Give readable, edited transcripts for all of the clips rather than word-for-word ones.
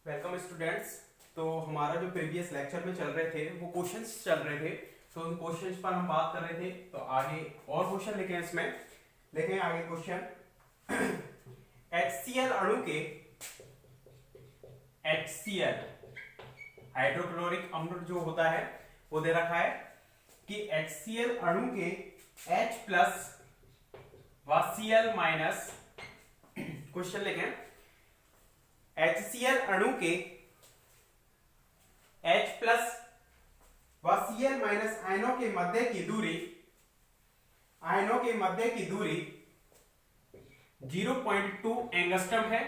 Welcome students. तो हमारा जो प्रीवियस लेक्चर में चल रहे थे वो क्वेश्चंस चल रहे थे, तो उन क्वेश्चंस पर हम बात कर रहे थे। तो आगे और क्वेश्चन लिखे हैं, इसमें लिखे हैं आगे क्वेश्चन HCl अणु के HCl हाइड्रोक्लोरिक अम्ल जो होता है वो दे रखा है कि HCl अणु के H प्लस व Cl माइनस, क्वेश्चन लिखें HCl अणु के H प्लस व Cl माइनस आयनों के मध्य की दूरी 0.2 एंगस्ट्रम है।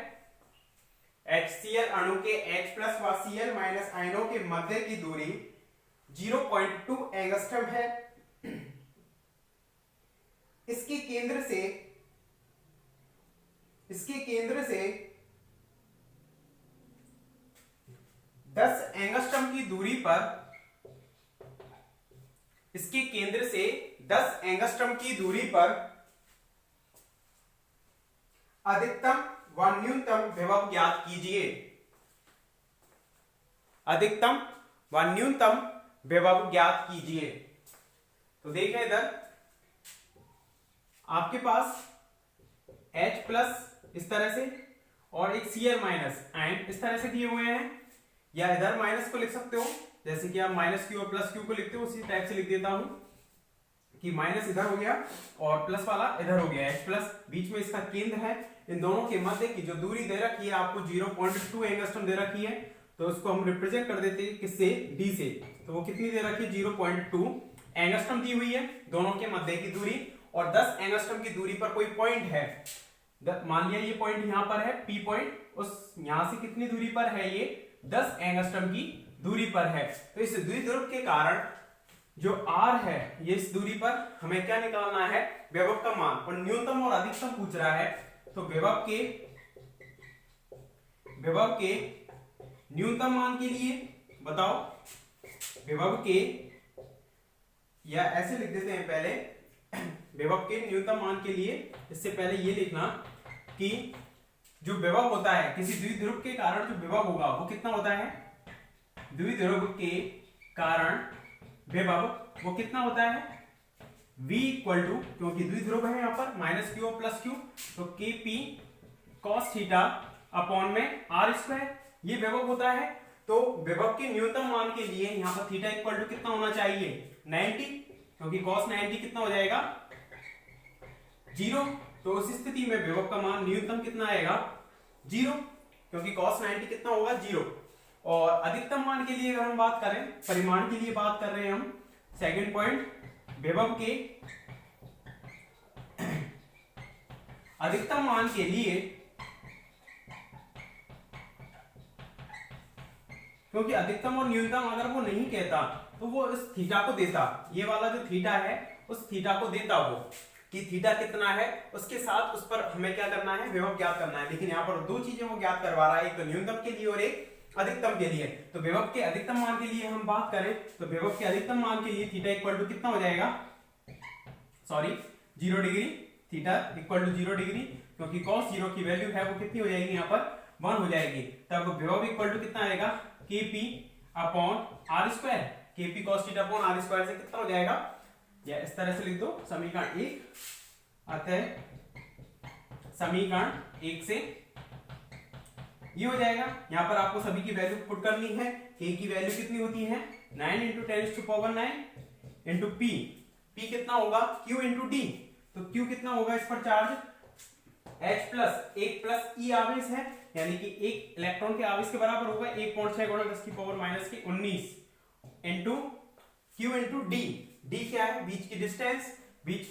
HCl अणु के H प्लस व Cl माइनस आयनों के मध्य की दूरी 0.2 एंगस्ट्रम है। इसके केंद्र से 10 एंगस्ट्रम की दूरी पर, इसके केंद्र से 10 एंगस्ट्रम की दूरी पर अधिकतम व न्यूनतम विभव ज्ञात कीजिए। अधिकतम व न्यूनतम विभव ज्ञात कीजिए। तो देखें, इधर आपके पास H प्लस इस तरह से और एक Cl माइनस आयन इस तरह से दिए हुए हैं, या इधर माइनस को लिख सकते हो, जैसे कि आप माइनस क्यू और प्लस क्यू को लिखते हो उसी टाइप से लिख देता हूं कि माइनस इधर हो गया और प्लस वाला इधर हो गया। H प्लस बीच में इसका केंद्र है, इन दोनों के मध्य की जो दूरी दे रखी है आपको 0.2 एंगस्ट्रम दे रखी है, तो उसको हम रिप्रेजेंट कर देते हैं किससे, D से। तो वो कितनी दे रखी है, 0.2 एंगस्ट्रम दी हुई है दोनों के मध्य की दूरी, और 10 एंगस्ट्रम की दूरी पर कोई पॉइंट है, मान लिया ये पॉइंट यहां पर है P पॉइंट, उस यहां से कितनी दूरी पर है, ये 10 एंगस्ट्रम की दूरी पर है। तो इस द्विध्रुव के कारण जो R है, ये इस दूरी पर हमें क्या निकालना है, विभव का मान, और न्यूनतम और अधिकतम पूछ रहा है। तो विभव के न्यूनतम मान के लिए बताओ, विभव के, या ऐसे लिख देते हैं पहले, विभव के न्यूनतम मान के लिए इससे पहले ये लिखना कि जो विभव होता है किसी द्विध्रुव के कारण, जो विभव होगा वो कितना होता है, द्विध्रुव के कारण विभव वो कितना होता है, V इक्वल टू, क्योंकि द्विध्रुव है यहाँ पर माइनस क्यू और प्लस क्यू, तो KP cos थीटा अपॉन में R स्क्वायर, ये विभव होता है। तो विभव के न्यूनतम मान के लिए यहाँ पर थीटा इक्वल टू कितना होना चाहिए, 90, क्योंकि cos 90 कितना हो जाएगा, 0। तो उस स्थिति में विभव का मान न्यूनतम कितना आएगा, 0, क्योंकि cos 90 कितना होगा, 0। और अधिकतम मान के लिए अगर हम बात करें, परिमाण के लिए बात कर रहे हैं हम, सेकंड पॉइंट, विभव के अधिकतम मान के लिए, क्योंकि अधिकतम और न्यूनतम अगर वो नहीं कहता तो वो इस थीटा को देता, ये वाला जो थीटा है उस थीटा को देता वो, कि थीटा कितना है, उसके साथ उस पर हमें क्या करना है, विभव ज्ञात करना है। लेकिन यहाँ पर दो चीजें वो ज्ञात करवा रहा है, एक तो न्यूनतम के लिए और एक अधिकतम के लिए। तो विभव के अधिकतम मान के लिए हम बात करें तो विभव के अधिकतम मान के लिए थीटा इक्वल टू कितना हो जाएगा, sorry 0 degree, theta equal to 0 degree, क्योंकि cos 0 की वैल्यू है वो कितनी हो जाएगी, यहाँ पर 1 हो जाएगी। तब विभव इक्वल टू कितना आएगा, KP upon R square, KP cos theta upon R square से कितना हो जाएगा, या इस तरह से लिख दो, समीकरण 1, अतः समीकरण 1 से ये हो जाएगा। यहां पर आपको सभी की वैल्यू पुट करनी है। K की वैल्यू कितनी होती है, 9 × 10⁻⁹ इंटू P, P कितना होगा, Q इंटू D, तो Q कितना होगा इस पर charge, H plus 1 plus E आवेश है, यानी कि एक इलेक्ट्रॉन के आवेश के बराबर होगा 1.6 × 10⁻⁻⁰ into Q into D। D क्या है, बीच की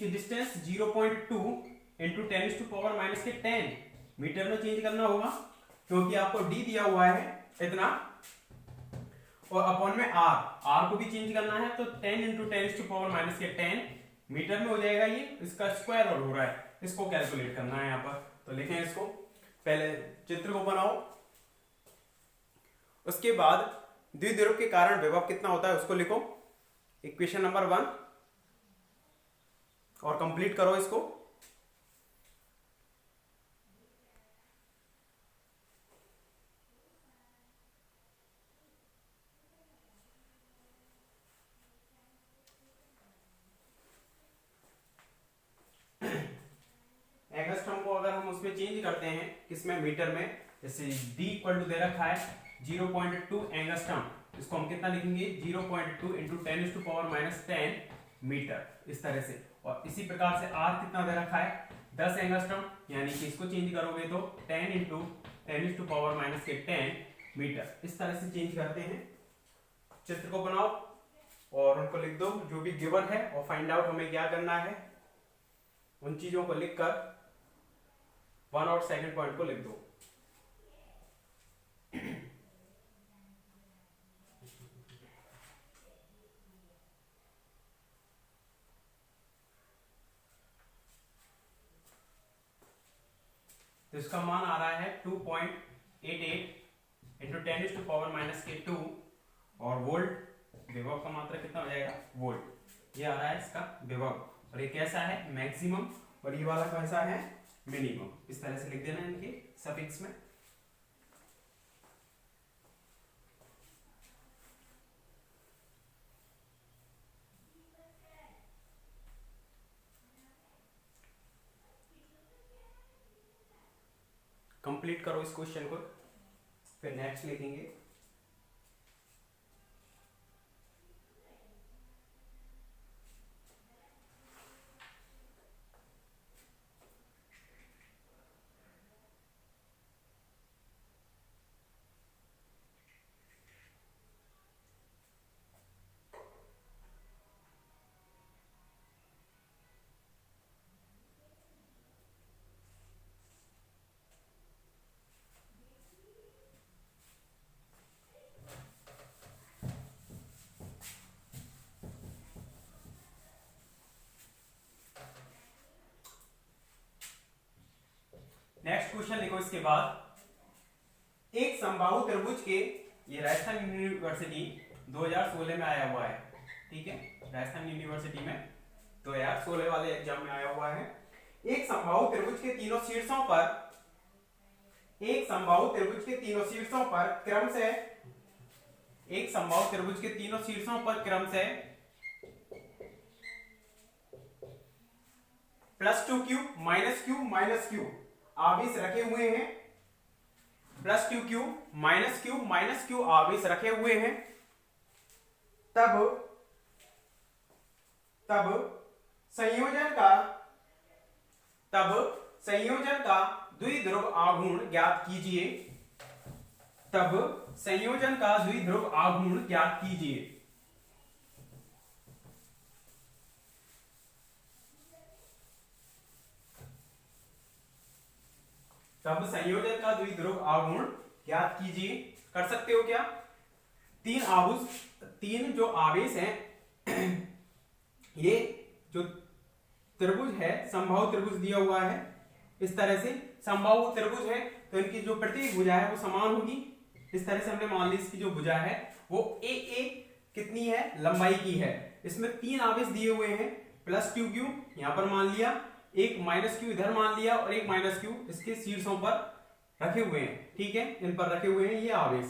डिस्टेंस, 0.2 इंटू 10⁻⁻10 मीटर में चेंज करना होगा, क्योंकि आपको D दिया हुआ है इतना, और अपॉन में R को भी चेंज करना है, तो 10 इंटू 10⁻⁻10 मीटर में हो जाएगा, ये इसका स्क्वायर और हो रहा है, इसको कैलकुलेट करना है यहाँ पर। तो लिखें इसको, पहले चित्र को बनाओ, उसके बाद द्विध्रुव के कारण विभव कितना होता है उसको लिखो, इक्वेशन नंबर 1, और कंप्लीट करो इसको। उसमें चेंज करते हैं, किसमें, मीटर में। जैसे d इक्वल टू दे रखा है 0.2 एंगस्ट्रम, इसको हम कितना लिखेंगे, 0.2 इंटू 10⁻⁻10 मीटर, इस तरह से। और इसी प्रकार से r कितना दे रखा है, 10 एंगस्ट्रम, यानी कि इसको चेंज करोगे तो 10 इंटू 10⁻⁻10 मीटर, इस तरह से चेंज करते हैं। चित्र को बनाओ और उनको लिख दो जो भी गिवन है, और फाइंड आउट हमें क्या करना है, उन चीजों को लिखकर 1 और 2nd पॉइंट को लिख दो। तो इसका मान आ रहा है 2.88 इंटू 10⁻⁻2, और वोल्ट, विभव का मात्रा कितना हो जाएगा, वोल्ट, ये आ रहा है इसका विभव। और ये कैसा है, मैक्सिमम, और ये वाला कैसा है, मिनिमम। इस तरह से लिख देना इनके सफिक्स में। कंप्लीट करो इस क्वेश्चन को, फिर नेक्स्ट लिखेंगे। नेक्स्ट क्वेश्चन लिखो इसके बाद। एक समबाहु त्रिभुज के, ये राजस्थान यूनिवर्सिटी 2016 में आया हुआ है, ठीक है, राजस्थान यूनिवर्सिटी में 2016 वाले एग्जाम में आया हुआ है। एक समबाहु त्रिभुज के तीनों शीर्षों पर, एक समबाहु त्रिभुज के तीनों शीर्षों पर क्रम से, एक समबाहु त्रिभुज के तीनों शीर्षों पर क्रम से +2q -q आवेश रखे हुए हैं, +2q -q आवेश रखे हुए हैं, तब संयोजन का द्विध्रुव आघूर्ण ज्ञात कीजिए, तब संयोजन का द्विध्रुव आघूर्ण ज्ञात कीजिए। तब संयोजन का द्विध्रुव आघूर्ण ज्ञात कीजिए। कर सकते हो क्या, तीन जो आवेश हैं ये जो त्रिभुज है, समबाहु त्रिभुज दिया हुआ है, इस तरह से समबाहु त्रिभुज है, तो इनकी जो प्रत्येक भुजा है वो समान होगी। इस तरह से हमने मान ली इसकी जो भुजा है वो ए कितनी है, लंबाई की है। इसमें 3 आवेश दिए हुए हैं, +2q यहां पर मान लिया, एक -q इधर मान लिया, और एक -q इसके शीर्षों पर रखे हुए हैं, ठीक है, इन पर रखे हुए हैं ये आवेश।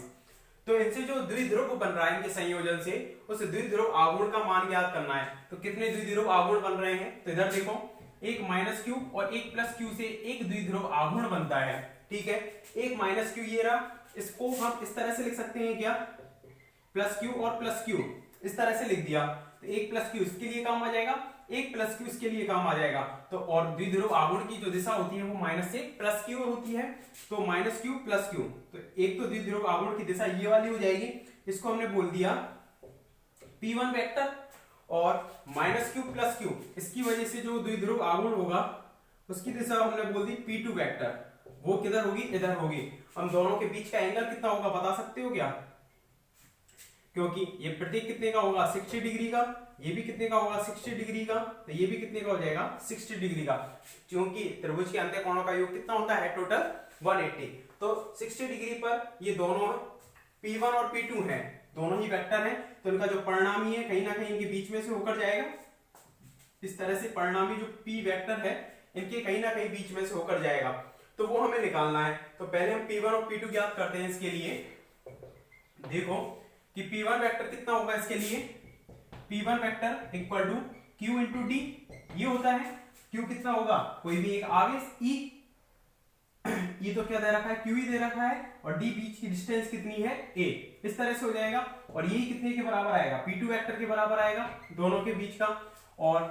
तो इनसे जो द्विध्रुव बन रहा है इनके संयोजन से, उस द्विध्रुव आघूर्ण का मान ज्ञात करना है। तो कितने द्विध्रुव आघूर्ण बन रहे हैं, तो इधर देखो, एक -q और एक +q से एक द्विध्रुव आघूर्ण बनता है, ठीक है। एक -q ये रहा, इसको हम इस तरह से लिख सकते हैं क्या, +q और +q, इस तरह से लिख दिया। तो एक +q इसके लिए काम आ जाएगा, एक +q इसके लिए काम आ जाएगा। तो और द्विध्रुव आघूर्ण की जो दिशा होती है वो माइनस से प्लस की ओर होती है, तो -q +q, तो एक तो द्विध्रुव आघूर्ण की दिशा ये वाली हो जाएगी, इसको हमने बोल दिया P1 वेक्टर, और -q +q इसकी वजह से जो द्विध्रुव आघूर्ण होगा उसकी दिशा हमने बोल दी P2 वेक्टर, वो किधर होगी, इधर होगी। हम दोनों के बीच का एंगल कितना होगा बता सकते हो क्या, क्योंकि ये प्रत्येक कितने का होगा, 60 डिग्री का, ये भी कितने का होगा, 60 डिग्री का, तो ये भी कितने का हो जाएगा, 60 डिग्री का, क्योंकि त्रिभुज के अंतःकोणों का योग कितना होता है, टोटल 180। तो 60 डिग्री पर ये दोनों P1 और P2 हैं, दोनों ही वेक्टर हैं, तो इनका जो परिणामी है कहीं ना कहीं इनके बीच में से होकर जाएगा। इस तरह से परिणामी जो P वेक्टर है इनके कहीं ना कहीं बीच में से होकर जाएगा, तो वो हमें निकालना है। तो पहले हम P1 और P2 ज्ञात करते हैं। इसके लिए देखो कि P1 वेक्टर कितना होगा, इसके लिए P1 vector equal to Q into D, ये होता है। Q कितना होगा, कोई भी एक आवेश E, ये तो क्या दे रखा है, क्यू ही दे रखा है, और डी बीच की डिस्टेंस कितनी है, ए। इस तरह से हो जाएगा, और ये कितने के बराबर आएगा, P2 वेक्टर के बराबर आएगा दोनों के बीच का। और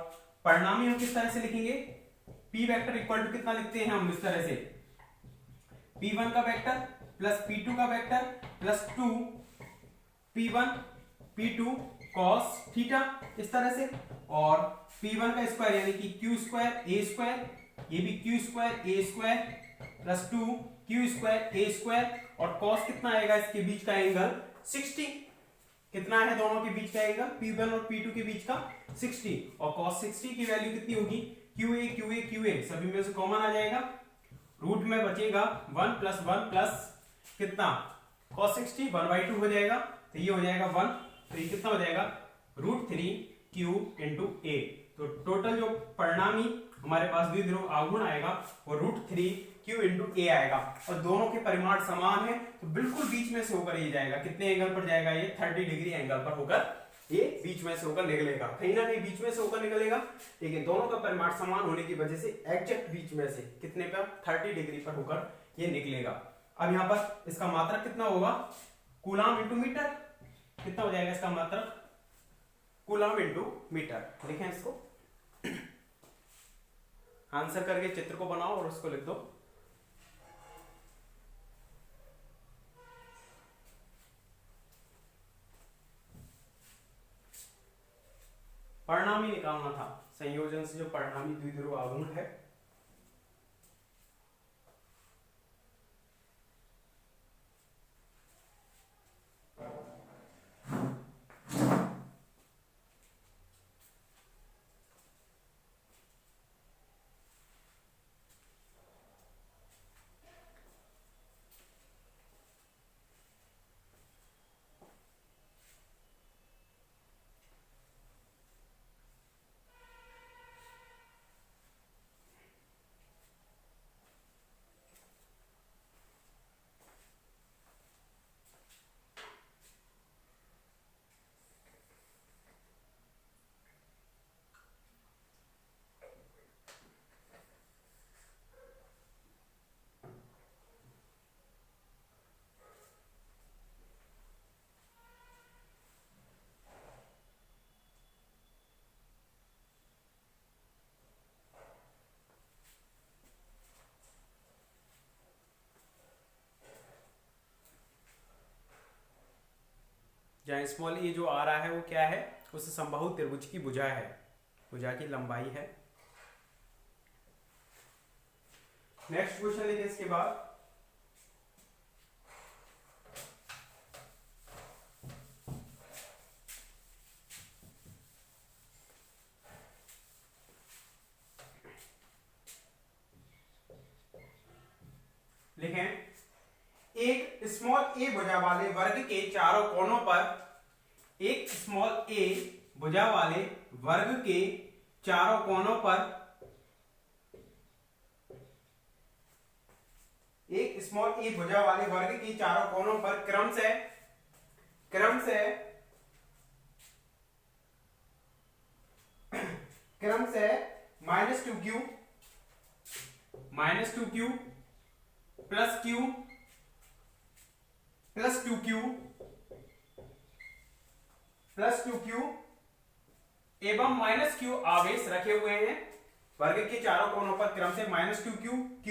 परिणामी हम किस तरह से लिखेंगे, P वेक्टर इक्वल टू कितना लिखते हैं हम इस तरह से, P1 का वेक्टर प्लस P2 का vector plus 2 P1 P2 cos theta, इस तरह से। और P1 का स्क्वायर यानी कि Q स्क्वायर A स्क्वायर, ये भी Q square A square plus 2 Q square A square, और cos कितना आएगा, इसके बीच का एंगल 60। कितना है दोनों के बीच का एंगल, P1 और P2 के बीच का 60, और cos 60 की वैल्यू कितनी होगी, QA QA QA सभी में से कॉमन आ जाएगा, रूट में बचेगा 1 प्लस 1 प्लस कितना, cos 60 1/2 हो जाएगा, तो ये हो जाएगा 1, तो ये कितना हो जाएगा √3Q इंटू A। तो टोटल जो परिणामी हमारे पास द्विध्रुव आघूर्ण आएगा वो √3Q इंटू A आएगा, और दोनों के परिमाण समान है, तो बिल्कुल बीच में से होकर ये जाएगा, कितने एंगल पर जाएगा, ये 30 डिग्री एंगल पर होकर ये बीच में से होकर निकलेगा, कहीं ना कहीं बीच में से होकर निकलेगा, लेकिन दोनों का परिमाण समान होने की वजह से एग्जैक्ट बीच में से कितने पर, 30 डिग्री पर होकर ये निकलेगा। अब यहाँ पर इसका मात्रक कितना होगा, कूलम इंटू मीटर, कितना हो जाएगा इसका मात्रक, कूलम इंटू मीटर। लिखें इसको, आंसर करके चित्र को बनाओ और उसको लिख दो। परिणामी निकालना था, संयोजन से जो परिणामी द्विध्रुव आघूर्ण है। जहाँ स्मॉल ए जो आ रहा है वो क्या है, उस समबाहु त्रिभुज की भुजा है, भुजा की लंबाई है। नेक्स्ट क्वेश्चन लेंगे इसके बाद, लिखें, एक स्मॉल ए भुजा वाले वर्ग के चारों कोनों पर, एक स्मॉल ए भुजा वाले वर्ग के चारों कोनों पर, एक स्मॉल ए भुजा वाले वर्ग के चारों कोनों पर क्रमशः -2q plus q plus 2q एवं -q आवेश रखे हुए हैं। वर्ग के चारों कोनों पर क्रम से -2q, q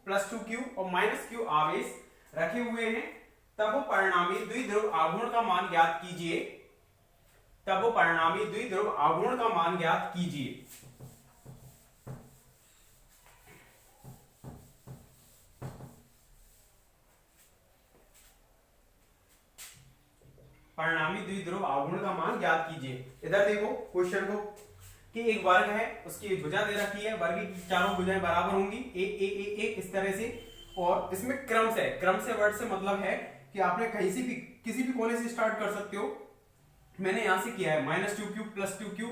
प्लस 2q और -q आवेश रखे हुए हैं। तब परिणामी द्विध्रुव आघूर्ण का मान ज्ञात कीजिए। तब परिणामी द्विध्रुव आघूर्ण का मान ज्ञात कीजिए। परिणामी द्विध्रुव आघूर्ण का मान ज्ञात कीजिए। इधर देखो क्वेश्चन को कि एक वर्ग है, उसकी भुजा दे रखी है, वर्ग की चारों भुजाएं बराबर होंगी, एक इस तरह से, और इसमें क्रम से वर्ड से मतलब है कि आपने कहीं से भी किसी भी कोने से स्टार्ट कर सकते हो। मैंने यहां से किया है -2q plus 2q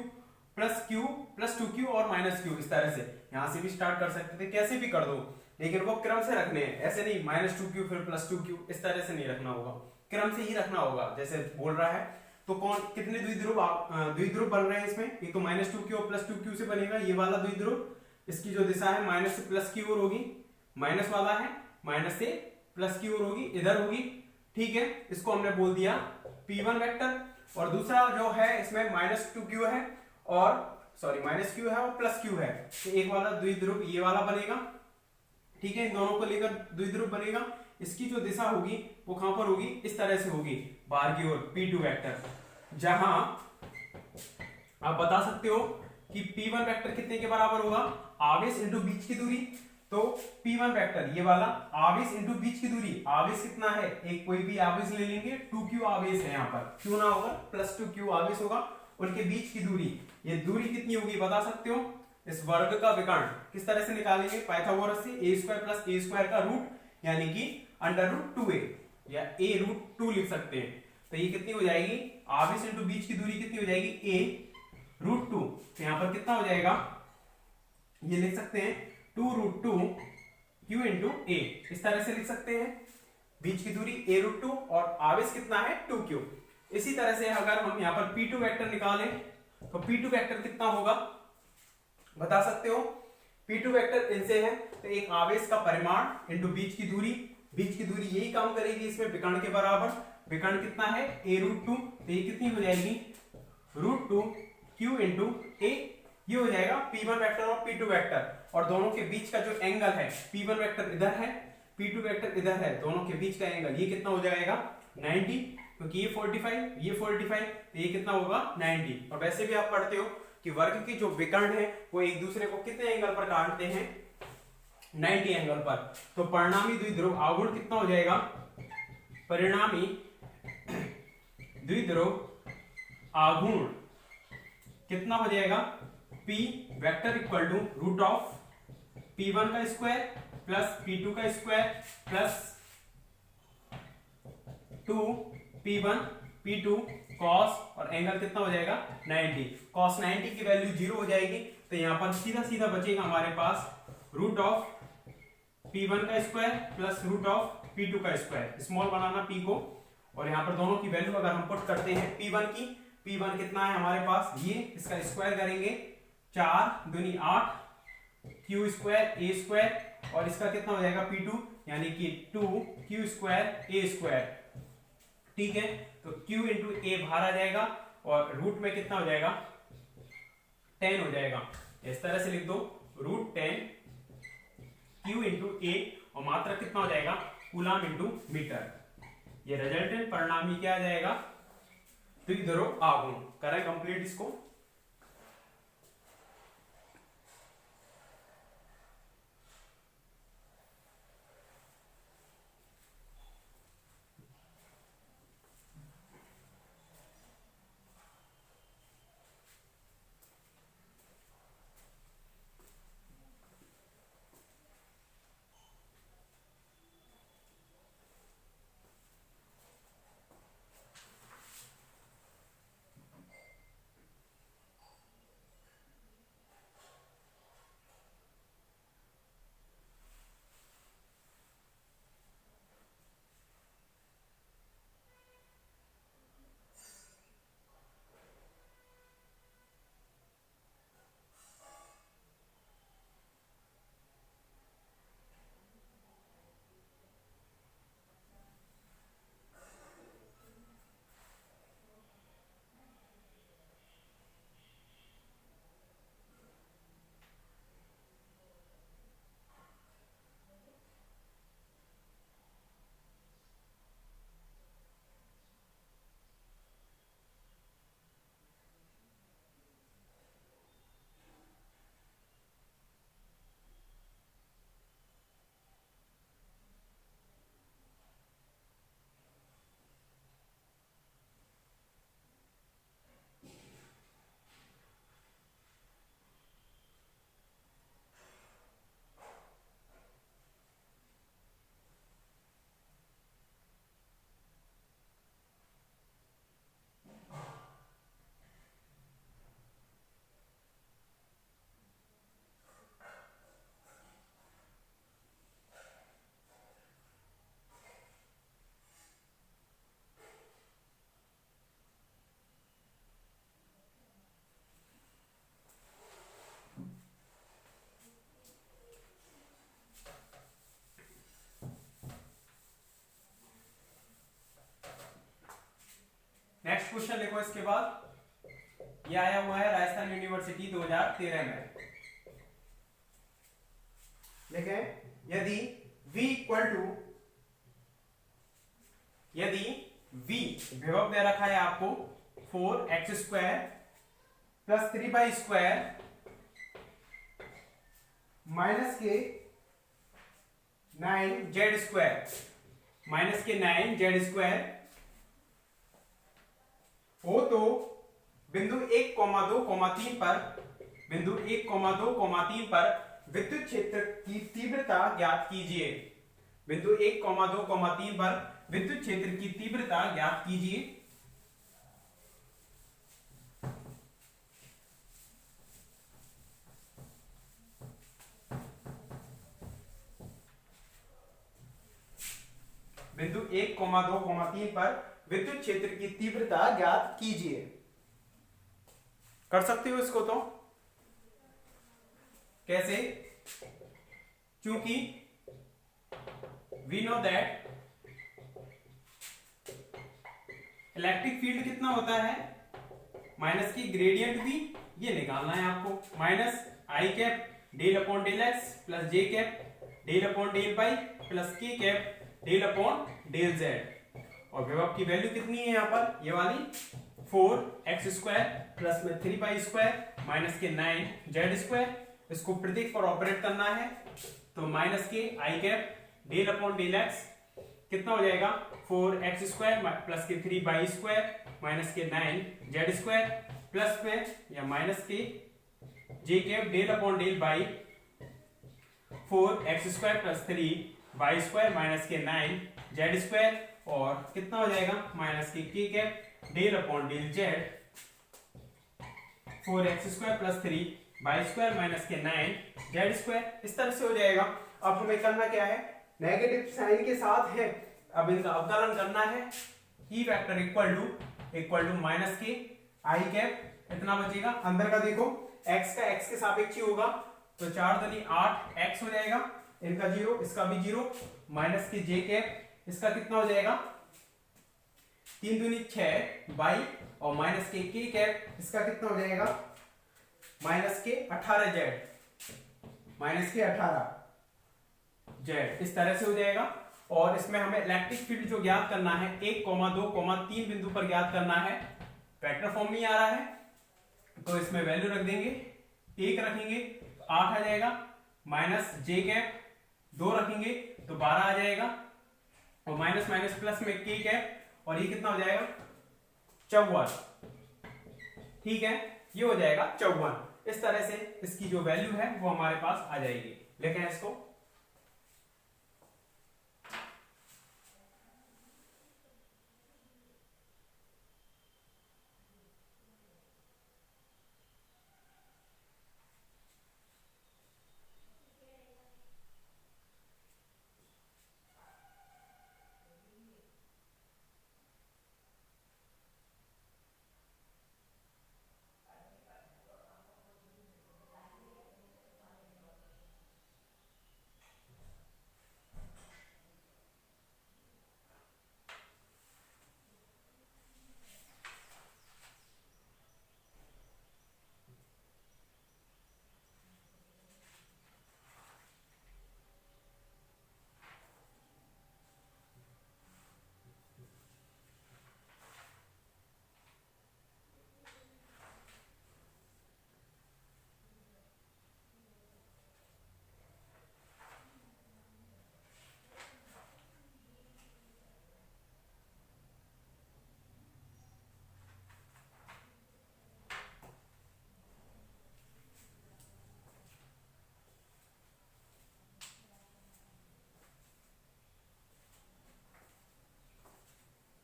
plus q plus 2q और -q, इस तरह से यहां से भी स्टार्ट कर सकते थे, कैसे भी कर दो, लेकिन वो क्रम से रखने हैं, ऐसे नहीं -2q फिर प्लस 2q, इस तरह से नहीं रखना होगा, क्रम से ही रखना होगा जैसे बोल रहा है। तो कौन कितने द्विध्रुव बन रहे हैं इसमें, ये तो -2q और प्लस 2q से बनेगा, ये वाला द्विध्रुव, इसकी जो दिशा है माइनस से प्लस की ओर होगी, माइनस वाला है, माइनस से प्लस की ओर होगी, इधर होगी। ठीक है, इसको हमने बोल दिया P1 वेक्टर। और दूसरा जो है इसमें -2q है और सॉरी -q है और +q है, तो एक वाला द्विध्रुव ये वाला बनेगा। ठीक है, इन दोनों को लेकर द्विध्रुव बनेगा। इसकी जो दिशा होगी वो कहां पर होगी, इस तरह से होगी बाहर की ओर, P2 वेक्टर। जहां आप बता सकते हो कि P1 वेक्टर कितने के बराबर होगा, आवेश इंटू बीच की दूरी। तो P1 वेक्टर ये वाला आवेश इंटू बीच की दूरी, आवेश कितना है, एक कोई भी आवेश ले लेंगे, 2q आवेश है यहाँ पर, क्यों ना होगा, +2q आवेश होगा, उनके बीच की दूरी, ये दूरी कितनी होगी बता सकते हो। इस वर्ग का विकर्ण किस तरह से निकालेंगे, पाइथागोरस से, a² + a² का रूट यानी कि √2a या a√2 लिख सकते हैं। तो ये कितनी हो जाएगी, आवेश इंटू बीच की दूरी कितनी हो जाएगी, a√2। तो यहां पर कितना हो जाएगा, ये लिख सकते हैं 2√2q इंटू a, इस तरह से लिख सकते हैं। बीच की दूरी a√2 और आवेश कितना है 2q। इसी तरह से अगर हम यहाँ पर P2 वेक्टर निकालें तो P2 वेक्टर कितना होगा बता सकते हो। P2 वेक्टर इनसे है, तो एक आवेश का परिमाण इंटू बीच की दूरी, बीच की दूरी यही काम करेगी इसमें विकर्ण के बराबर। विकर्ण कितना है a√2, तो ये कितनी हो जाएगी √2q इंटू a, ये हो जाएगा P1 वेक्टर और P2 वेक्टर। और दोनों के बीच का जो एंगल है, P1 वेक्टर इधर है, P2 वेक्टर इधर है, दोनों के बीच का एंगल ये कितना हो जाएगा 90, क्योंकि ये 45 ये 45, तो ये कितना होगा 90। और वैसे भी आप पढ़ते हो कि वर्ग के जो विकर्ण है वो एक दूसरे को कितने एंगल पर काटते हैं, 90 एंगल पर। तो परिणामी द्विध्रुव आघूर्ण कितना हो जाएगा, परिणामी द्विध्रुव आघूर्ण कितना हो जाएगा, P vector equal to √P1 का स्क्वायर प्लस P2 का square plus 2P1 P2 cos, और एंगल कितना हो जाएगा 90। cos 90 की वैल्यू 0 हो जाएगी, तो यहां पर सीधा सीधा बचेगा हमारे पास √P1 का स्क्वायर प्लस √P2 का स्क्वायर, स्मॉल बनाना P को। और यहाँ पर दोनों की वैल्यू अगर हम पुट करते हैं P1 की, P1 कितना है हमारे पास, ये इसका स्क्वायर करेंगे 4 दूनी 8 q² a², और इसका कितना हो जाएगा P2 यानी कि 2q² a²। ठीक है, तो q इंटू a बाहर आ जाएगा और रूट में कितना हो जाएगा 10 हो जाएगा। इस तरह से लिख दो √10 q इंटू a, और मात्रा कितना हो जाएगा कूलम इंटू मीटर। ये रिजल्टेंट परिणामी क्या आ जाएगा, द्विध्रुव आघूर्ण। करें कंप्लीट इसको। नेक्स्ट क्वेश्चन लिखो इसके बाद। ये आया हुआ है राजस्थान यूनिवर्सिटी 2013 में। देखें, यदि v विभव दे रखा है आपको 4x² plus 3y² minus k 9z² हो तो बिंदु 1,2,3 पर विद्युत क्षेत्र की तीव्रता ज्ञात कीजिए। बिंदु 1,2,3 पर विद्युत क्षेत्र की तीव्रता ज्ञात कीजिए। बिंदु 1,2,3 पर विद्युत क्षेत्र की तीव्रता ज्ञात कीजिए। कर सकते हो इसको तो कैसे? क्योंकि we know that electric field कितना होता है, माइनस की ग्रेडियंट भी ये निकालना है आपको, minus i cap del upon del x plus j cap del upon del y plus k cap del upon del z. और विभव की वैल्यू कितनी है यहाँ पर, ये वाली 4x² प्लस में 3y² माइनस के 9z²। इसको प्रतीक पर ऑपरेट करना है तो माइनस के आई cap del upon del x कितना हो जाएगा 4x² प्लस के 3y² minus k 9z² plus में या minus k j cap del upon del y 4x² plus 3y² minus k 9z² और कितना हो जाएगा minus k cap del upon del z 4x² plus 3y² minus k 9z²। इस तरह से हो जाएगा। अब हमें करना क्या है, नेगेटिव साइन के साथ है, अब इनका अवकलन करना है। E vector equal to minus के आई कैप इतना बचेगा, अंदर का देखो x का x के सापेक्ष होगा तो 4 दूनी 8 x हो जाएगा, इनका 0 इसका भी 0 माइनस के जे कैप इसका कितना हो जाएगा 3 दूनी 6 y और माइनस के कैप इसका कितना हो जाएगा माइनस के 18 z। इस तरह से हो जाएगा। और इसमें हमें इलेक्ट्रिक फील्ड जो ज्ञात करना है 1,2,3 बिंदु पर ज्ञात करना है, वेक्टर फॉर्म में आ रहा है तो इसमें वैल्यू रख देंगे, 1 रखेंगे तो 8 आ जाएगा, माइनस जे कैप 2 रखेंगे तो 12 आ जाएगा और माइनस माइनस प्लस में के कैप और ये कितना हो जाएगा 54। ठीक है, ये हो जाएगा 54। इस तरह से इसकी जो वैल्यू है वो हमारे पास आ जाएगी। लिखें इसको,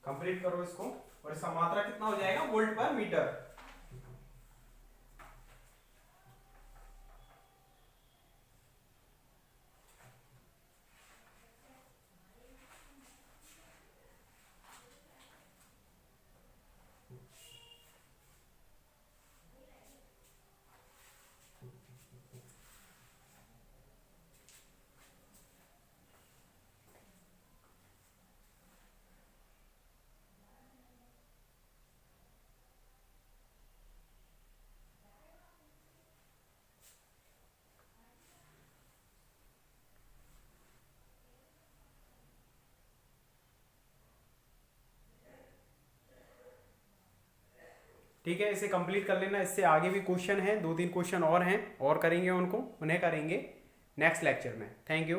कंप्लीट करो इसको और इसका मात्रा कितना हो जाएगा वोल्ट पर मीटर। ठीक है, इसे कंप्लीट कर लेना। इससे आगे भी क्वेश्चन है, 2-3 क्वेश्चन और हैं और करेंगे उनको, उन्हें करेंगे नेक्स्ट लेक्चर में। Thank you.